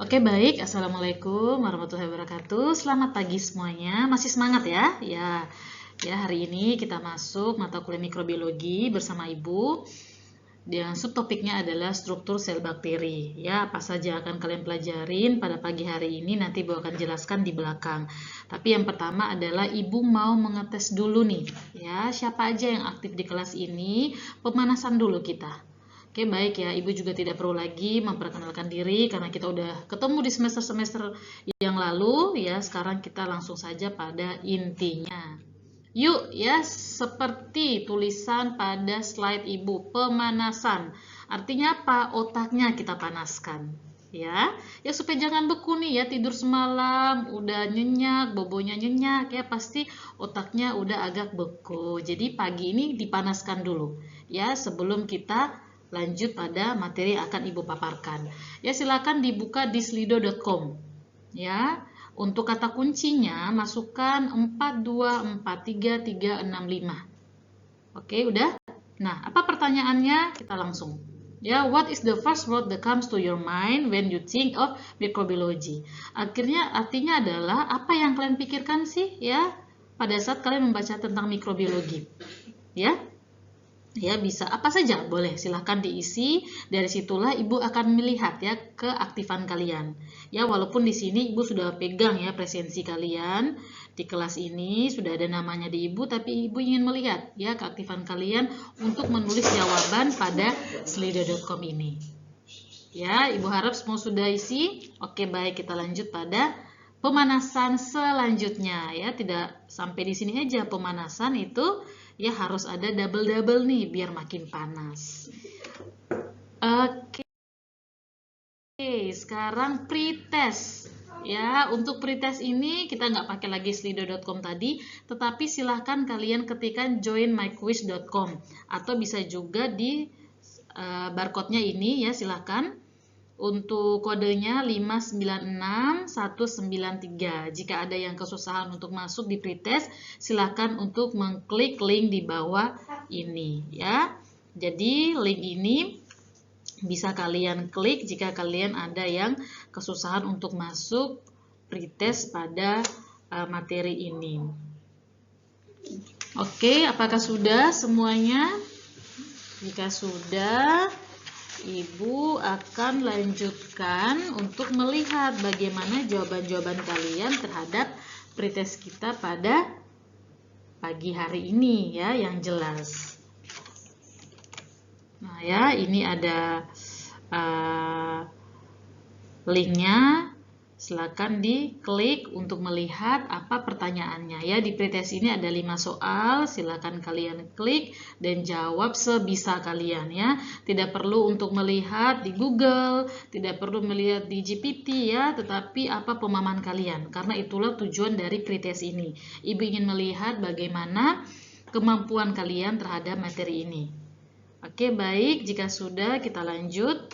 Oke, baik. Assalamualaikum warahmatullahi wabarakatuh. Selamat pagi semuanya. Masih semangat ya? Ya, hari ini kita masuk mata kuliah mikrobiologi bersama Ibu. Yang subtopiknya adalah struktur sel bakteri. Ya, apa saja akan kalian pelajarin pada pagi hari ini nanti Ibu akan jelaskan di belakang. Tapi yang pertama adalah Ibu mau mengetes dulu nih. Ya, siapa aja yang aktif di kelas ini? Pemanasan dulu kita. Oke, baik ya. Ibu juga tidak perlu lagi memperkenalkan diri karena kita udah ketemu di semester-semester yang lalu ya. Sekarang kita langsung saja pada intinya. Yuk ya, seperti tulisan pada slide Ibu, pemanasan. Artinya apa? Otaknya kita panaskan. Ya supaya jangan beku nih ya, tidur semalam udah nyenyak, bobonya nyenyak ya, pasti otaknya udah agak beku. Jadi pagi ini dipanaskan dulu ya sebelum kita lanjut pada materi yang akan Ibu paparkan. Ya silakan dibuka di slido.com. Ya, untuk kata kuncinya masukkan 424335. Oke, udah? Nah, apa pertanyaannya? Kita langsung. Ya, what is the first word that comes to your mind when you think of microbiology? Artinya adalah apa yang kalian pikirkan sih ya pada saat kalian membaca tentang mikrobiologi? Ya, ya bisa apa saja boleh silahkan diisi, dari situlah ibu akan melihat ya keaktifan kalian ya, walaupun di sini ibu sudah pegang ya presensi kalian di kelas ini sudah ada namanya di ibu, tapi ibu ingin melihat ya keaktifan kalian untuk menulis jawaban pada slido.com ini ya. Ibu harap semua sudah isi. Oke, baik, kita lanjut pada pemanasan selanjutnya ya. Tidak sampai di sini aja pemanasan itu ya, harus ada double-double nih biar makin panas. Oke, sekarang pretest. Ya, untuk pretest ini kita nggak pakai lagi slido.com tadi, tetapi silahkan kalian ketikkan joinmyquiz.com atau bisa juga di barcode-nya ini ya, silahkan. Untuk kodenya 596193. Jika ada yang kesusahan untuk masuk di pretest, silakan untuk mengklik link di bawah ini ya. Jadi link ini bisa kalian klik jika kalian ada yang kesusahan untuk masuk pretest pada materi ini. Oke, apakah sudah semuanya? Jika sudah, Ibu akan lanjutkan untuk melihat bagaimana jawaban-jawaban kalian terhadap pretest kita pada pagi hari ini ya, yang jelas. Nah ya, ini ada linknya. Silakan diklik untuk melihat apa pertanyaannya ya. Di pretest ini ada 5 soal, silakan kalian klik dan jawab sebisa kalian ya. Tidak perlu untuk melihat di Google, tidak perlu melihat di GPT ya, tetapi apa pemahaman kalian. Karena itulah tujuan dari pretest ini. Ibu ingin melihat bagaimana kemampuan kalian terhadap materi ini. Oke, baik, jika sudah kita lanjut.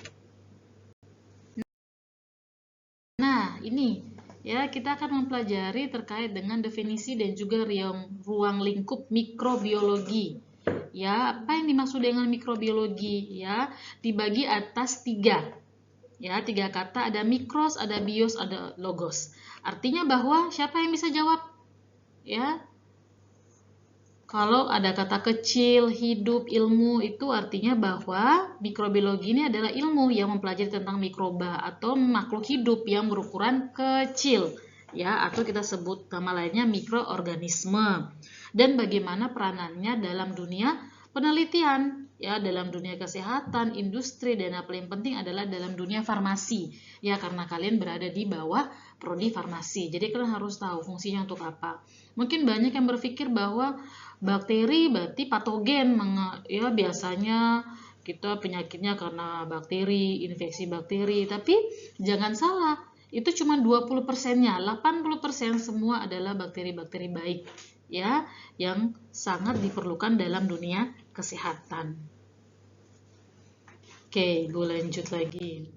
Ini ya, kita akan mempelajari terkait dengan definisi dan juga ruang lingkup mikrobiologi. Ya, apa yang dimaksud dengan mikrobiologi? Ya, dibagi atas 3. Ya, 3 kata, ada mikros, ada bios, ada logos. Artinya bahwa siapa yang bisa jawab? Ya, kalau ada kata kecil, hidup, ilmu, itu artinya bahwa mikrobiologi ini adalah ilmu yang mempelajari tentang mikroba atau makhluk hidup yang berukuran kecil, ya, atau kita sebut nama lainnya mikroorganisme. Dan bagaimana peranannya dalam dunia penelitian, ya, dalam dunia kesehatan, industri, dan yang paling penting adalah dalam dunia farmasi, ya, karena kalian berada di bawah prodi farmasi. Jadi kalian harus tahu fungsinya untuk apa. Mungkin banyak yang berpikir bahwa bakteri berarti patogen, ya biasanya kita penyakitnya karena bakteri, infeksi bakteri, tapi jangan salah, itu cuma 20%-nya, 80% semua adalah bakteri-bakteri baik ya, yang sangat diperlukan dalam dunia kesehatan. Oke, Ibu lanjut lagi.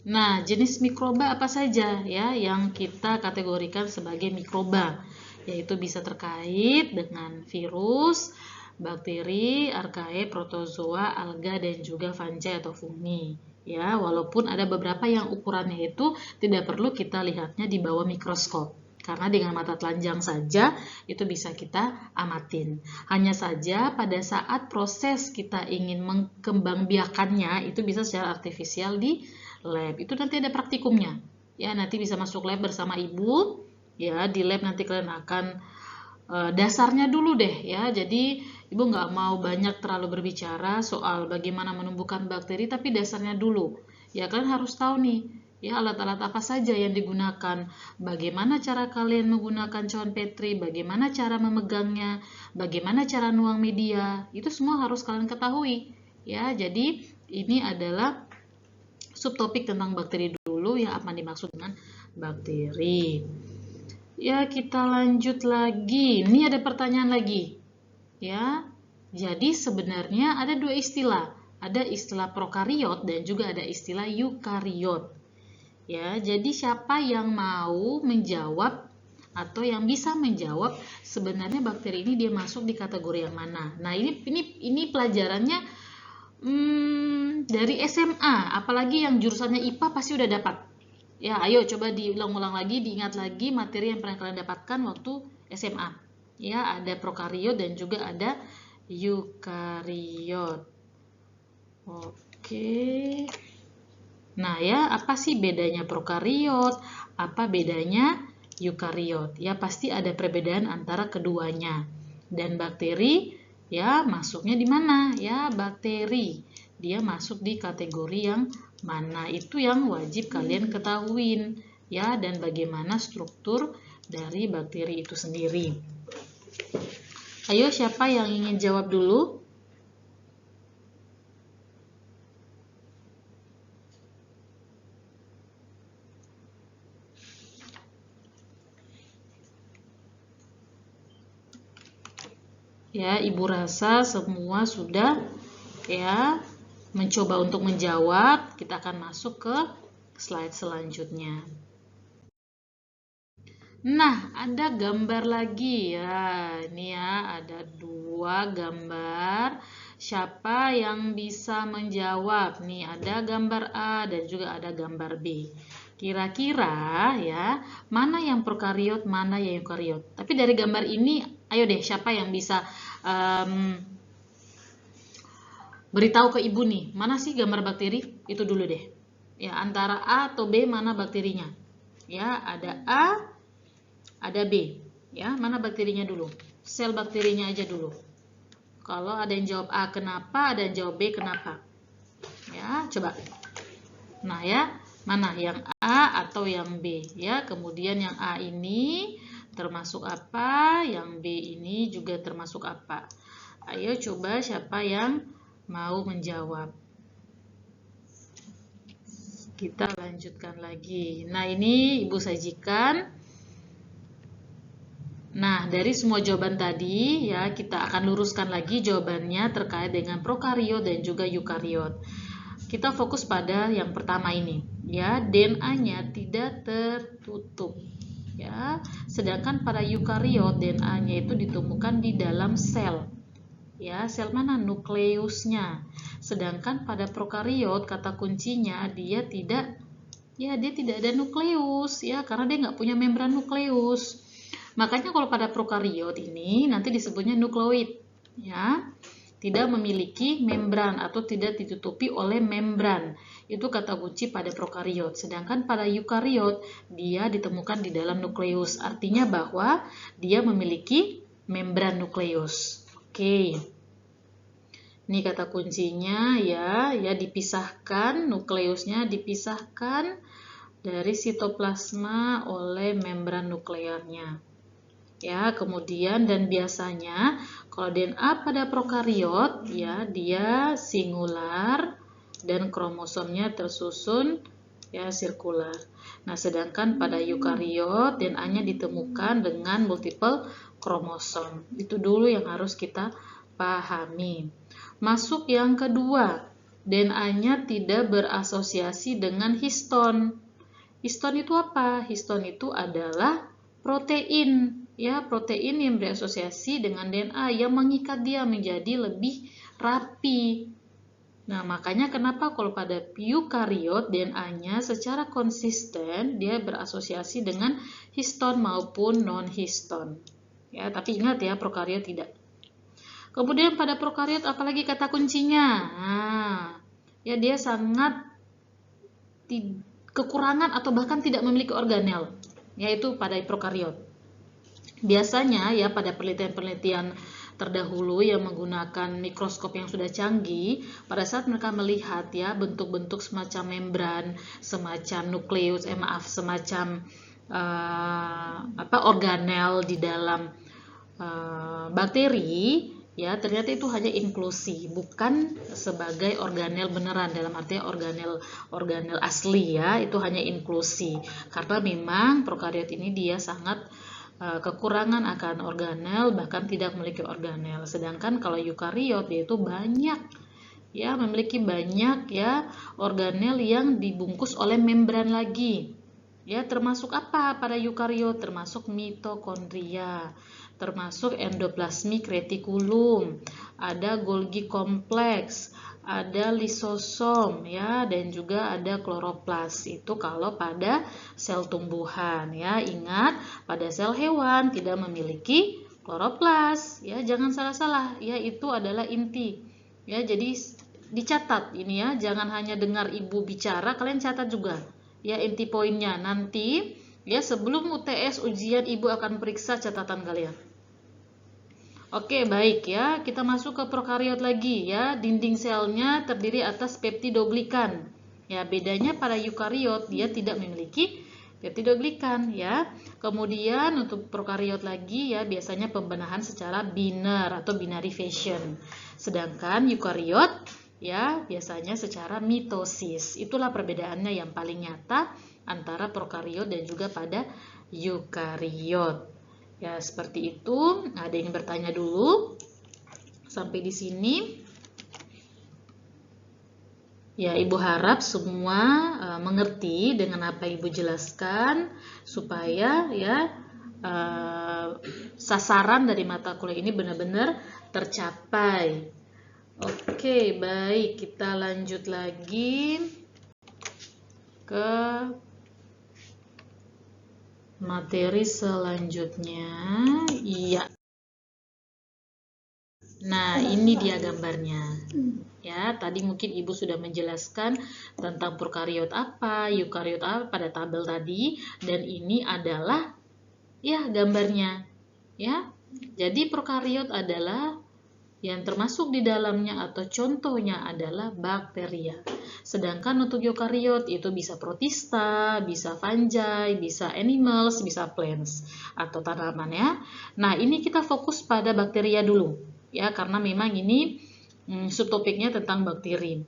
Nah, jenis mikroba apa saja ya yang kita kategorikan sebagai mikroba? Yaitu bisa terkait dengan virus, bakteri, archaea, protozoa, alga, dan juga fungi atau fungi. Ya, walaupun ada beberapa yang ukurannya itu tidak perlu kita lihatnya di bawah mikroskop. Karena dengan mata telanjang saja itu bisa kita amatin. Hanya saja pada saat proses kita ingin mengembangbiakannya itu bisa secara artifisial di lab. Itu nanti ada praktikumnya. Ya, nanti bisa masuk lab bersama ibu. Ya, di lab nanti kalian akan dasarnya dulu deh ya. Jadi ibu nggak mau banyak terlalu berbicara soal bagaimana menumbuhkan bakteri, tapi dasarnya dulu. Ya kalian harus tahu nih ya alat-alat apa saja yang digunakan, bagaimana cara kalian menggunakan cawan Petri, bagaimana cara memegangnya, bagaimana cara nuang media, itu semua harus kalian ketahui. Ya, jadi ini adalah subtopik tentang bakteri dulu yang apa dimaksud dengan bakteri. Ya, kita lanjut lagi. Ini ada pertanyaan lagi. Ya. Jadi sebenarnya ada dua istilah. Ada istilah prokariot dan juga ada istilah eukariot. Ya, jadi siapa yang mau menjawab atau yang bisa menjawab sebenarnya bakteri ini dia masuk di kategori yang mana? Nah, ini pelajarannya dari SMA, apalagi yang jurusannya IPA pasti udah dapat. Ya, ayo coba diulang-ulang lagi, diingat lagi materi yang pernah kalian dapatkan waktu SMA. Ya, ada prokariot dan juga ada eukariot. Oke. Nah, ya, apa sih bedanya prokariot? Apa bedanya eukariot? Ya, pasti ada perbedaan antara keduanya. Dan bakteri, ya, masuknya di mana? Ya, bakteri. Dia masuk di kategori yang mana? Itu yang wajib kalian ketahuin. Ya, dan bagaimana struktur dari bakteri itu sendiri. Ayo, siapa yang ingin jawab dulu? Ya, Ibu rasa semua sudah ya mencoba untuk menjawab. Kita akan masuk ke slide selanjutnya. Nah, ada gambar lagi ya. Ini ya, ada dua gambar. Siapa yang bisa menjawab? Nih, ada gambar A dan juga ada gambar B. Kira-kira ya, mana yang prokariot, mana yang eukariot? Tapi dari gambar ini, ayo deh, siapa yang bisa beritahu ke ibu nih, mana sih gambar bakteri? Itu dulu deh. Ya, antara A atau B mana bakterinya? Ya, ada A, ada B. Ya, mana bakterinya dulu? Sel bakterinya aja dulu. Kalau ada yang jawab A kenapa, ada yang jawab B kenapa? Ya, coba. Nah, ya, mana yang A atau yang B? Ya, kemudian yang A ini termasuk apa? Yang B ini juga termasuk apa? Ayo coba siapa yang mau menjawab. Kita lanjutkan lagi. Nah, ini Ibu sajikan. Nah, dari semua jawaban tadi ya kita akan luruskan lagi jawabannya terkait dengan prokariot dan juga eukariot. Kita fokus pada yang pertama ini, ya, DNA-nya tidak tertutup. Ya, sedangkan pada eukariot DNA-nya itu ditemukan di dalam sel. Ya, sel mana? Nukleusnya. Sedangkan pada prokariot kata kuncinya dia tidak ada nukleus ya karena dia nggak punya membran nukleus. Makanya kalau pada prokariot ini nanti disebutnya nukleoid ya. Tidak memiliki membran atau tidak ditutupi oleh membran. Itu kata kunci pada prokariot. Sedangkan pada eukariot dia ditemukan di dalam nukleus. Artinya bahwa dia memiliki membran nukleus. Oke. Ini kata kuncinya ya dipisahkan, nukleusnya dipisahkan dari sitoplasma oleh membran nuklearnya. Ya, kemudian dan biasanya kalau DNA pada prokariot ya dia singular dan kromosomnya tersusun ya sirkular. Nah, sedangkan pada eukariot DNA-nya ditemukan dengan multiple kromosom. Itu dulu yang harus kita pahami. Masuk yang kedua, DNA-nya tidak berasosiasi dengan histon. Histon itu apa? Histon itu adalah protein. Ya, protein yang berasosiasi dengan DNA yang mengikat dia menjadi lebih rapi. Nah, makanya kenapa kalau pada eukariot DNA-nya secara konsisten dia berasosiasi dengan histon maupun non-histon. Ya, tapi ingat ya, prokariot tidak. Kemudian pada prokariot apalagi kata kuncinya? Nah, ya dia sangat kekurangan atau bahkan tidak memiliki organel, yaitu pada prokariot. Biasanya ya pada penelitian-penelitian terdahulu yang menggunakan mikroskop yang sudah canggih, pada saat mereka melihat ya bentuk-bentuk semacam membran, semacam nukleus, semacam organel di dalam bakteri, ya ternyata itu hanya inklusi, bukan sebagai organel beneran, dalam arti organel asli ya, itu hanya inklusi. Karena memang prokariot ini dia sangat kekurangan akan organel, bahkan tidak memiliki organel. Sedangkan kalau eukariot dia itu banyak ya, memiliki banyak ya organel yang dibungkus oleh membran lagi. Ya, termasuk apa pada eukariot? Termasuk mitokondria, termasuk endoplasmic reticulum, ada Golgi kompleks, ada lisosom ya, dan juga ada kloroplas. Itu kalau pada sel tumbuhan ya. Ingat, pada sel hewan tidak memiliki kloroplas ya, jangan salah-salah ya, itu adalah inti ya. Jadi dicatat ini ya, jangan hanya dengar ibu bicara, kalian catat juga ya inti poinnya. Nanti ya sebelum UTS ujian ibu akan periksa catatan kalian. Oke, baik ya. Kita masuk ke prokariot lagi ya. Dinding selnya terdiri atas peptidoglikan. Ya, bedanya pada eukariot dia tidak memiliki peptidoglikan ya. Kemudian untuk prokariot lagi ya biasanya pembenahan secara biner atau binary fission. Sedangkan eukariot ya biasanya secara mitosis. Itulah perbedaannya yang paling nyata antara prokariot dan juga pada eukariot. Ya, seperti itu. Ada yang bertanya dulu sampai di sini? Ya, Ibu harap semua mengerti dengan apa Ibu jelaskan supaya ya sasaran dari mata kuliah ini benar-benar tercapai. Oke, baik. Kita lanjut lagi ke materi selanjutnya. Iya. Nah, ini dia gambarnya. Ya, tadi mungkin Ibu sudah menjelaskan tentang prokariot apa, eukariot apa pada tabel tadi, dan ini adalah ya gambarnya. Ya. Jadi prokariot adalah yang termasuk di dalamnya atau contohnya adalah bakteria. Sedangkan untuk eukariot itu bisa protista, bisa fungi, bisa animals, bisa plants atau tanaman ya. Nah, ini kita fokus pada bakteria dulu ya, karena memang ini subtopiknya tentang bakteri.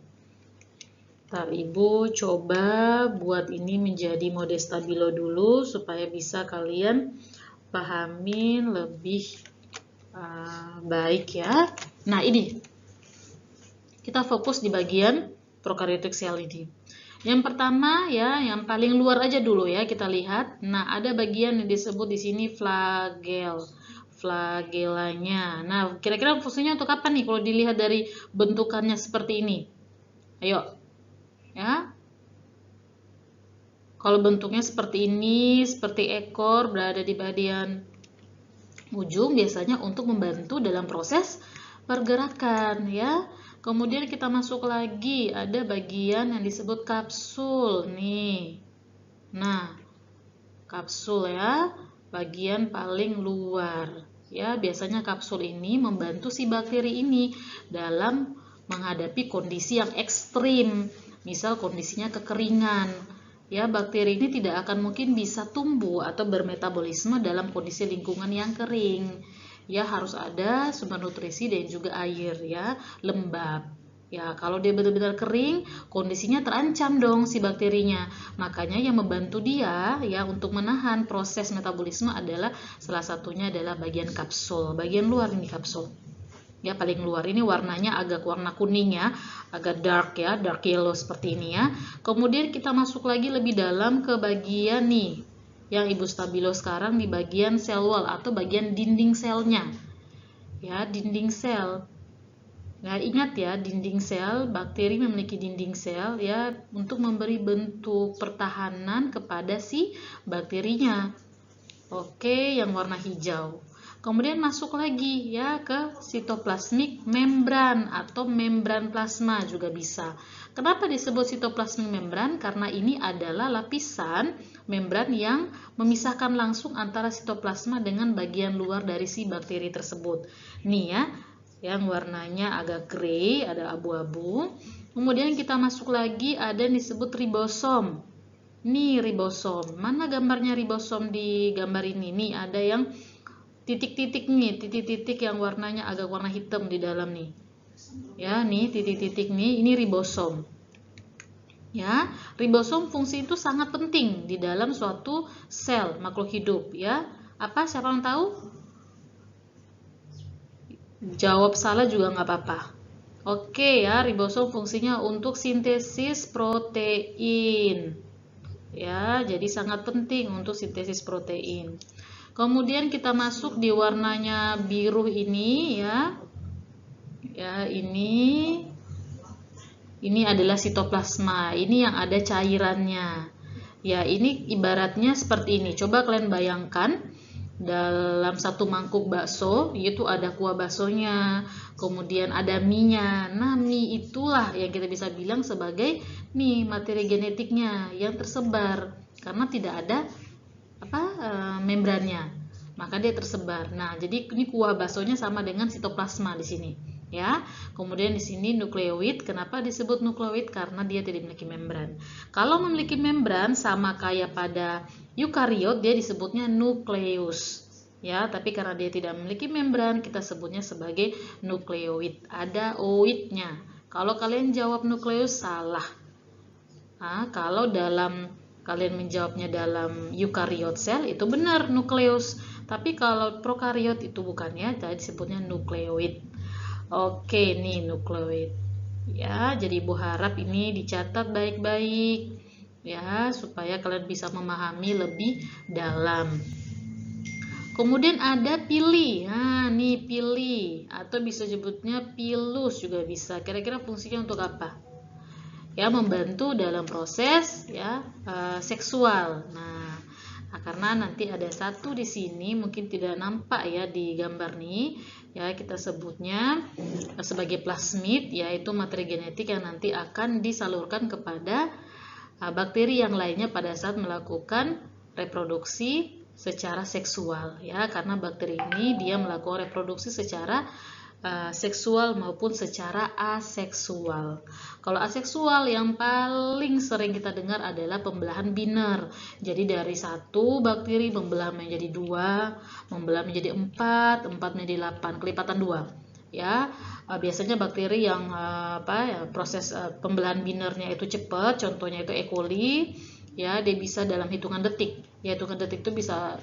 Ntar Ibu coba buat ini menjadi mode stabilo dulu supaya bisa kalian pahamin lebih baik ya. Nah, ini kita fokus di bagian prokaryotik sel ini. Yang pertama ya, yang paling luar aja dulu ya kita lihat. Nah, ada bagian yang disebut di sini flagellanya. Nah, kira-kira fungsinya untuk apa nih kalau dilihat dari bentukannya seperti ini? Ayo. Ya. Kalau bentuknya seperti ini, seperti ekor berada di bagian ujung, biasanya untuk membantu dalam proses pergerakan ya. Kemudian kita masuk lagi, ada bagian yang disebut kapsul nih. Nah, kapsul ya, bagian paling luar ya. Biasanya kapsul ini membantu si bakteri ini dalam menghadapi kondisi yang ekstrim, misal kondisinya kekeringan. Ya, bakteri ini tidak akan mungkin bisa tumbuh atau bermetabolisme dalam kondisi lingkungan yang kering. Ya, harus ada sumber nutrisi dan juga air ya, lembab. Ya, kalau dia benar-benar kering, kondisinya terancam dong si bakterinya. Makanya yang membantu dia ya untuk menahan proses metabolisme adalah salah satunya adalah bagian kapsul, bagian luar ini kapsul. Ya, paling luar ini warnanya agak warna kuning ya, agak dark ya, dark yellow seperti ini ya. Kemudian kita masuk lagi lebih dalam ke bagian nih yang Ibu stabilo sekarang di bagian cell wall atau bagian dinding selnya ya, dinding sel. Nah, ingat ya, dinding sel, bakteri memiliki dinding sel ya untuk memberi bentuk pertahanan kepada si bakterinya. Oke, yang warna hijau. Kemudian masuk lagi ya ke sitoplasmik membran atau membran plasma juga bisa. Kenapa disebut sitoplasmik membran? Karena ini adalah lapisan membran yang memisahkan langsung antara sitoplasma dengan bagian luar dari si bakteri tersebut. Nih ya, yang warnanya agak grey, ada abu-abu. Kemudian kita masuk lagi ada yang disebut ribosom. Nih ribosom. Mana gambarnya ribosom di gambar ini? Nih ada yang titik-titik nih, titik-titik yang warnanya agak warna hitam di dalam nih. Ya, nih titik-titik nih, ini ribosom. Ya, ribosom fungsi itu sangat penting di dalam suatu sel makhluk hidup ya. Apa? Siapa yang tahu? Jawab salah juga nggak apa-apa. Oke ya, ribosom fungsinya untuk sintesis protein. Ya, jadi sangat penting untuk sintesis protein. Kemudian kita masuk di warnanya biru ini ya. Ya, ini adalah sitoplasma. Ini yang ada cairannya. Ya, ini ibaratnya seperti ini. Coba kalian bayangkan dalam satu mangkuk bakso, itu ada kuah baksonya, kemudian ada mie-nya. Nah, mie itulah yang kita bisa bilang sebagai nih materi genetiknya yang tersebar karena tidak ada membrannya. Maka dia tersebar. Nah, jadi ini kuah baksonya sama dengan sitoplasma di sini, ya. Kemudian di sini nukleoid. Kenapa disebut nukleoid? Karena dia tidak memiliki membran. Kalau memiliki membran sama kayak pada eukariot, dia disebutnya nukleus. Ya, tapi karena dia tidak memiliki membran, kita sebutnya sebagai nukleoid. Ada oidnya. Kalau kalian jawab nukleus salah. Nah, kalau kalian menjawabnya dalam eukariot sel itu benar nukleus. Tapi kalau prokariot itu bukan ya, jadi disebutnya nukleoid. Oke, nih nukleoid. Ya, jadi Ibu harap ini dicatat baik-baik ya supaya kalian bisa memahami lebih dalam. Kemudian ada pili. Nah, nih pili atau bisa sebutnya pilus juga bisa. Kira-kira fungsinya untuk apa? Ya, membantu dalam proses ya seksual. Nah, karena nanti ada satu di sini mungkin tidak nampak ya di gambar nih. Ya, kita sebutnya sebagai plasmid, yaitu materi genetik yang nanti akan disalurkan kepada bakteri yang lainnya pada saat melakukan reproduksi secara seksual ya, karena bakteri ini dia melakukan reproduksi secara seksual maupun secara aseksual. Kalau aseksual yang paling sering kita dengar adalah pembelahan biner. Jadi dari satu bakteri membelah menjadi 2, membelah menjadi 4, 4 menjadi 8, kelipatan 2. Ya, biasanya bakteri yang proses pembelahan binernya itu cepat, contohnya itu E. coli, ya dia bisa dalam hitungan detik. Ya, hitungan detik itu bisa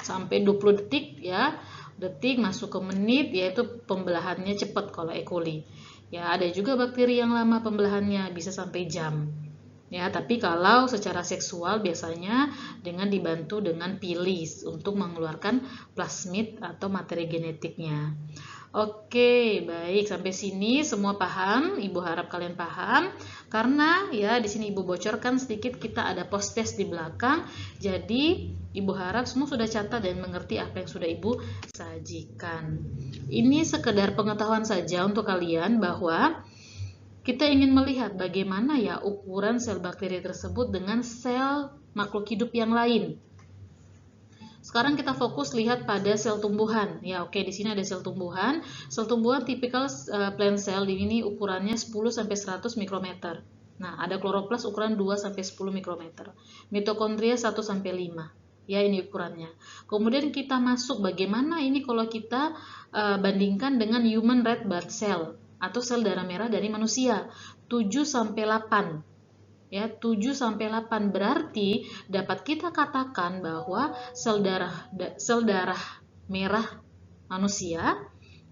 sampai 20 detik ya. Detik masuk ke menit, yaitu pembelahannya cepat kalau E. coli. Ya, ada juga bakteri yang lama pembelahannya bisa sampai jam. Ya, tapi kalau secara seksual biasanya dengan dibantu dengan pilis untuk mengeluarkan plasmid atau materi genetiknya. Oke, baik, sampai sini semua paham? Ibu harap kalian paham. Karena ya di sini Ibu bocorkan sedikit, kita ada post test di belakang. Jadi Ibu harap semua sudah catat dan mengerti apa yang sudah Ibu sajikan. Ini sekedar pengetahuan saja untuk kalian bahwa kita ingin melihat bagaimana ya ukuran sel bakteri tersebut dengan sel makhluk hidup yang lain. Sekarang kita fokus lihat pada sel tumbuhan. Ya, oke, di sini ada sel tumbuhan. Sel tumbuhan tipikal plant cell di ini ukurannya 10 sampai 100 mikrometer. Nah, ada kloroplas ukuran 2 sampai 10 mikrometer. Mitokondria 1 sampai 5. Ya, ini ukurannya. Kemudian kita masuk bagaimana ini kalau kita bandingkan dengan human red blood cell atau sel darah merah dari manusia. 7 sampai 8. Ya, 7 sampai 8 berarti dapat kita katakan bahwa sel darah merah manusia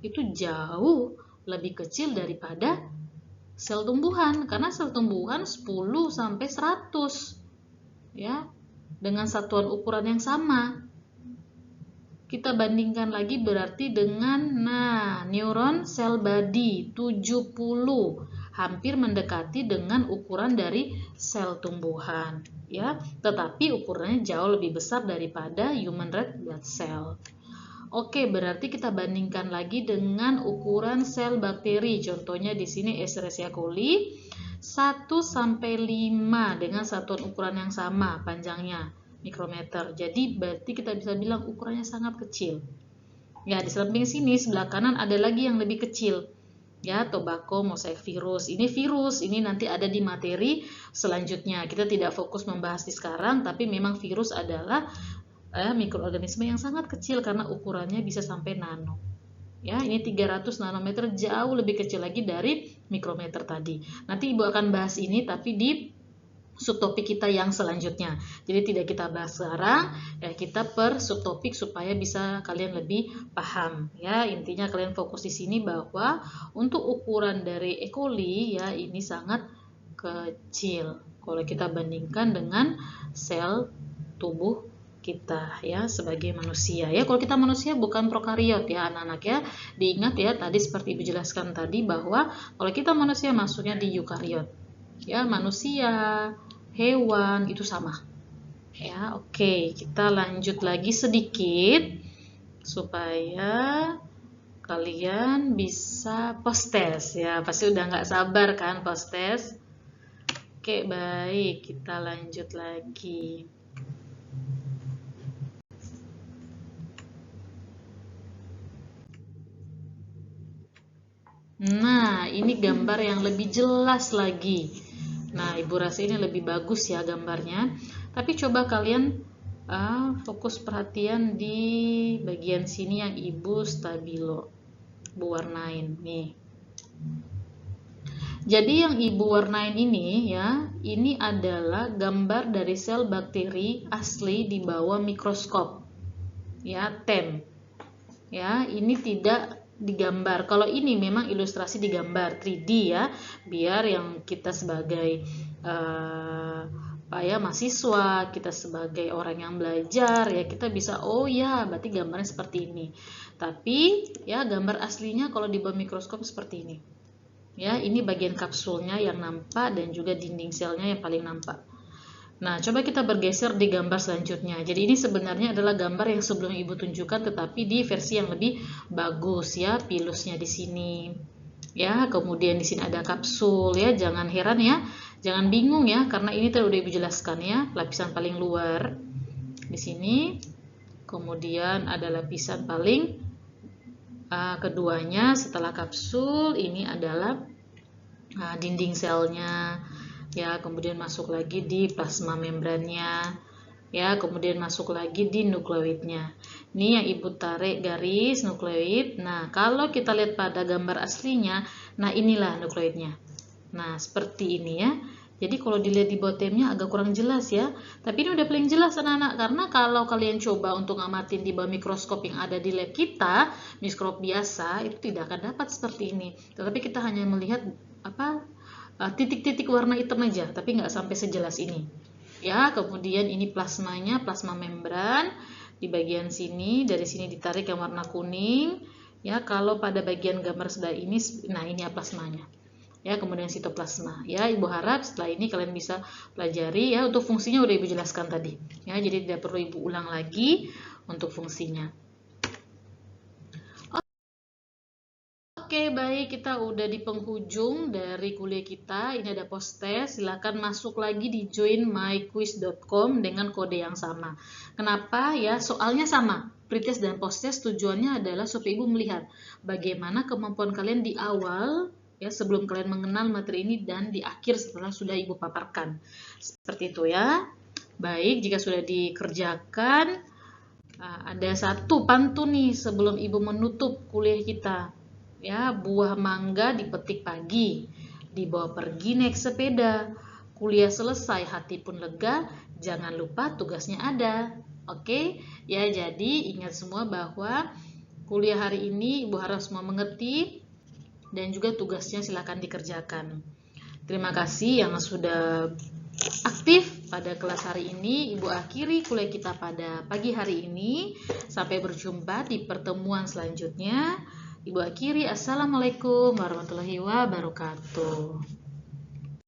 itu jauh lebih kecil daripada sel tumbuhan, karena sel tumbuhan 10 sampai 100 ya, dengan satuan ukuran yang sama. kita bandingkan lagi berarti dengan neuron sel body 70, hampir mendekati dengan ukuran dari sel tumbuhan ya, tetapi ukurannya jauh lebih besar daripada human red blood cell. Oke, berarti kita bandingkan lagi dengan ukuran sel bakteri. Contohnya di sini Escherichia coli 1 sampai 5 dengan satuan ukuran yang sama panjangnya mikrometer. Jadi berarti kita bisa bilang ukurannya sangat kecil. Ya, di samping sini sebelah kanan ada lagi yang lebih kecil. Ya, tobacco mosaic virus. Ini virus, ini nanti ada di materi selanjutnya. Kita tidak fokus membahas di sekarang, tapi memang virus adalah mikroorganisme yang sangat kecil karena ukurannya bisa sampai nano. Ya, ini 300 nanometer, jauh lebih kecil lagi dari mikrometer tadi. Nanti Ibu akan bahas ini tapi di subtopik kita yang selanjutnya. Jadi tidak kita bahas sekarang, ya kita per subtopik supaya bisa kalian lebih paham. Ya, intinya kalian fokus di sini bahwa untuk ukuran dari E. coli ya ini sangat kecil kalau kita bandingkan dengan sel tubuh kita ya sebagai manusia ya. Kalau kita manusia bukan prokariot ya anak-anak ya. Diingat ya tadi seperti Ibu jelaskan tadi bahwa kalau kita manusia masuknya di eukariot. Ya, manusia, hewan itu sama. Ya, oke, kita lanjut lagi sedikit supaya kalian bisa post test ya. Pasti udah nggak sabar kan post test. Oke, baik, kita lanjut lagi. Nah, ini gambar yang lebih jelas lagi. Nah, Ibu rasa ini lebih bagus ya gambarnya. Tapi coba kalian fokus perhatian di bagian sini yang Ibu stabilo. Ibu warnain nih. Jadi yang Ibu warnain ini ya, ini adalah gambar dari sel bakteri asli di bawah mikroskop. Ya, TEM. Ya, ini tidak digambar. Kalau ini memang ilustrasi digambar 3D ya, biar yang kita sebagai mahasiswa, kita sebagai orang yang belajar ya kita bisa oh ya berarti gambarnya seperti ini. Tapi ya gambar aslinya kalau di bawah mikroskop seperti ini. Ya, ini bagian kapsulnya yang nampak dan juga dinding selnya yang paling nampak. Nah, coba kita bergeser di gambar selanjutnya. Jadi ini sebenarnya adalah gambar yang sebelum Ibu tunjukkan tetapi di versi yang lebih bagus ya, pilusnya di sini. Ya, kemudian di sini ada kapsul ya, jangan heran ya. Jangan bingung ya karena ini tadi udah Ibu jelaskan ya, lapisan paling luar di sini. Kemudian ada lapisan paling keduanya setelah kapsul, ini adalah dinding selnya. Ya, kemudian masuk lagi di plasma membrannya. Ya, kemudian masuk lagi di nukleoidnya. Ini yang Ibu tarik garis nukleoid. Nah, kalau kita lihat pada gambar aslinya, nah inilah nukleoidnya. Nah, seperti ini ya. Jadi kalau dilihat di bawah temnya agak kurang jelas ya. Tapi ini udah paling jelas anak-anak. Karena kalau kalian coba untuk ngamatin di bawah mikroskop yang ada di lab kita, mikroskop biasa, itu tidak akan dapat seperti ini. Tetapi kita hanya melihat titik-titik warna hitam aja, tapi nggak sampai sejelas ini. Ya, kemudian ini plasmanya, plasma membran di bagian sini, dari sini ditarik yang warna kuning. Ya, kalau pada bagian gambar sebelah ini, nah ini ya plasmanya. Ya, kemudian sitoplasma. Ya, Ibu harap setelah ini kalian bisa pelajari ya. Untuk fungsinya udah Ibu jelaskan tadi. Ya, jadi tidak perlu Ibu ulang lagi untuk fungsinya. Oke, baik, kita udah di penghujung dari kuliah kita. Ini ada post test. Silakan masuk lagi di joinmyquiz.com dengan kode yang sama. Kenapa? Ya, soalnya sama. Pretest dan post test tujuannya adalah supaya Ibu melihat bagaimana kemampuan kalian di awal ya sebelum kalian mengenal materi ini dan di akhir setelah sudah Ibu paparkan. Seperti itu ya. Baik, jika sudah dikerjakan ada satu pantun nih sebelum Ibu menutup kuliah kita. Ya, buah mangga dipetik pagi, dibawa pergi naik sepeda. Kuliah selesai, hati pun lega, jangan lupa tugasnya ada. Oke, ya jadi ingat semua bahwa kuliah hari ini Ibu harap semua mengerti dan juga tugasnya silakan dikerjakan. Terima kasih yang sudah aktif pada kelas hari ini. Ibu akhiri kuliah kita pada pagi hari ini. Sampai berjumpa di pertemuan selanjutnya. Ibu akhiri, Assalamualaikum warahmatullahi wabarakatuh.